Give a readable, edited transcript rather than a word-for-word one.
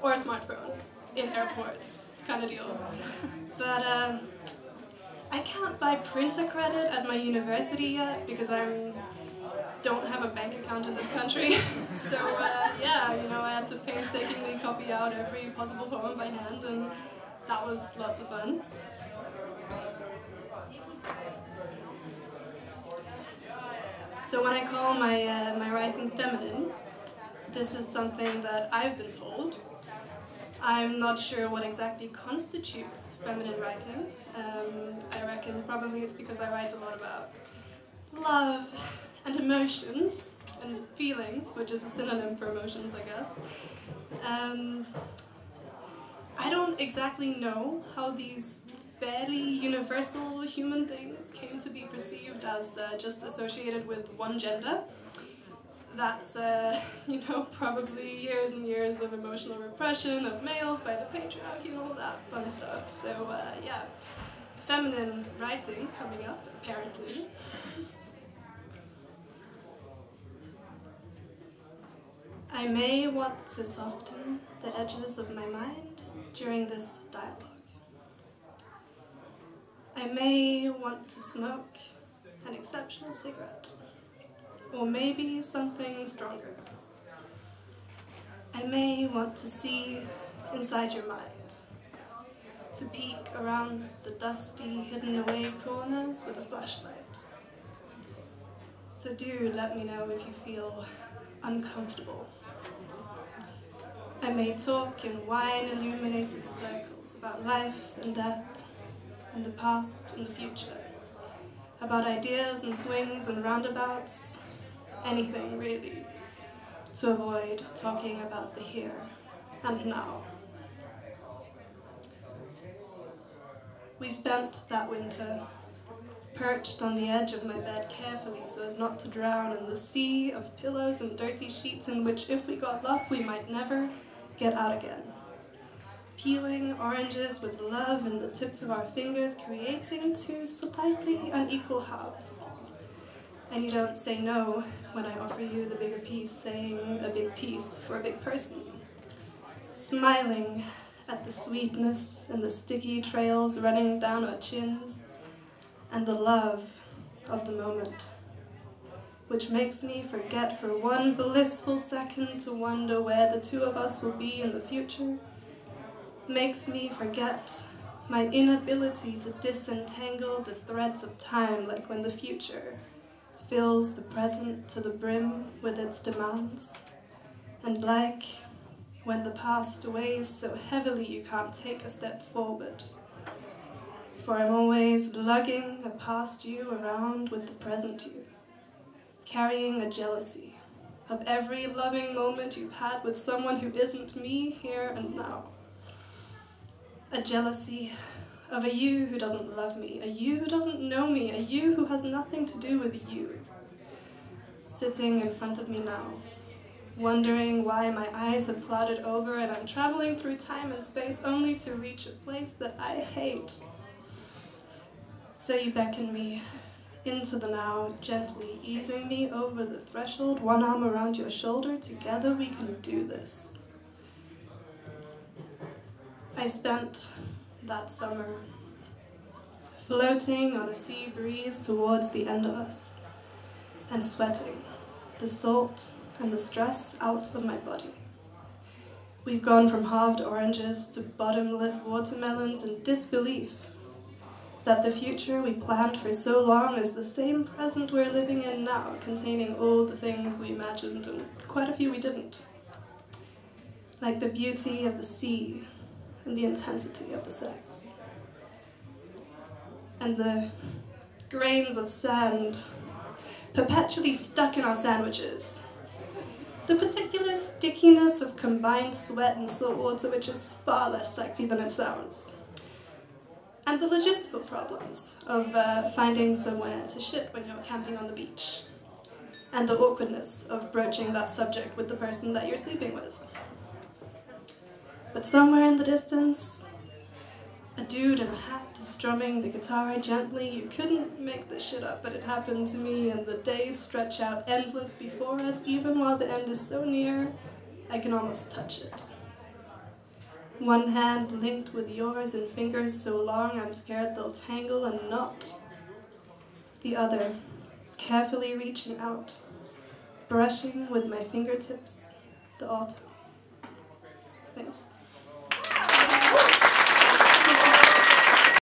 or a smartphone in airports, kind of deal. But I can't buy printer credit at my university yet because I don't have a bank account in this country. So yeah, you know, I had to painstakingly copy out every possible poem by hand, and that was lots of fun. So when I call my writing feminine, this is something that I've been told. I'm not sure what exactly constitutes feminine writing. I reckon probably it's because I write a lot about love and emotions and feelings, which is a synonym for emotions, I guess. I don't exactly know how these fairly universal human things came to be perceived as just associated with one gender. That's, you know, probably years and years of emotional repression of males by the patriarchy and all that fun stuff. So, yeah, feminine writing coming up, apparently. I may want to soften the edges of my mind during this dialogue. I may want to smoke an exceptional cigarette, or maybe something stronger. I may want to see inside your mind, to peek around the dusty, hidden away corners with a flashlight. So do let me know if you feel uncomfortable. I may talk in wine-illuminated circles about life and death, and the past and the future, about ideas and swings and roundabouts, anything really, to avoid talking about the here and now. We spent that winter perched on the edge of my bed carefully so as not to drown in the sea of pillows and dirty sheets in which, if we got lost, we might never get out again. Peeling oranges with love in the tips of our fingers, creating two slightly unequal halves. And you don't say no when I offer you the bigger piece, saying a big piece for a big person. Smiling at the sweetness and the sticky trails running down our chins, and the love of the moment, which makes me forget for one blissful second to wonder where the two of us will be in the future, makes me forget my inability to disentangle the threads of time, like when the future fills the present to the brim with its demands, and like when the past weighs so heavily you can't take a step forward. For I'm always lugging a past you around with the present you, carrying a jealousy of every loving moment you've had with someone who isn't me here and now. A jealousy of a you who doesn't love me, a you who doesn't know me, a you who has nothing to do with you, sitting in front of me now, wondering why my eyes have clouded over and I'm traveling through time and space only to reach a place that I hate. So you beckon me into the now, gently easing me over the threshold, one arm around your shoulder. Together we can do this. I spent that summer floating on a sea breeze towards the end of us and sweating the salt and the stress out of my body. We've gone from halved oranges to bottomless watermelons in disbelief that the future we planned for so long is the same present we're living in now, containing all the things we imagined and quite a few we didn't. Like the beauty of the sea and the intensity of the sex. And the grains of sand perpetually stuck in our sandwiches. The particular stickiness of combined sweat and salt water, which is far less sexy than it sounds. And the logistical problems of finding somewhere to shit when you're camping on the beach. And the awkwardness of broaching that subject with the person that you're sleeping with. But somewhere in the distance, a dude in a hat is strumming the guitar gently. You couldn't make this shit up, but it happened to me, and the days stretch out endless before us, even while the end is so near, I can almost touch it. One hand linked with yours in fingers so long I'm scared they'll tangle and knot. The other, carefully reaching out, brushing with my fingertips the autumn. Thanks.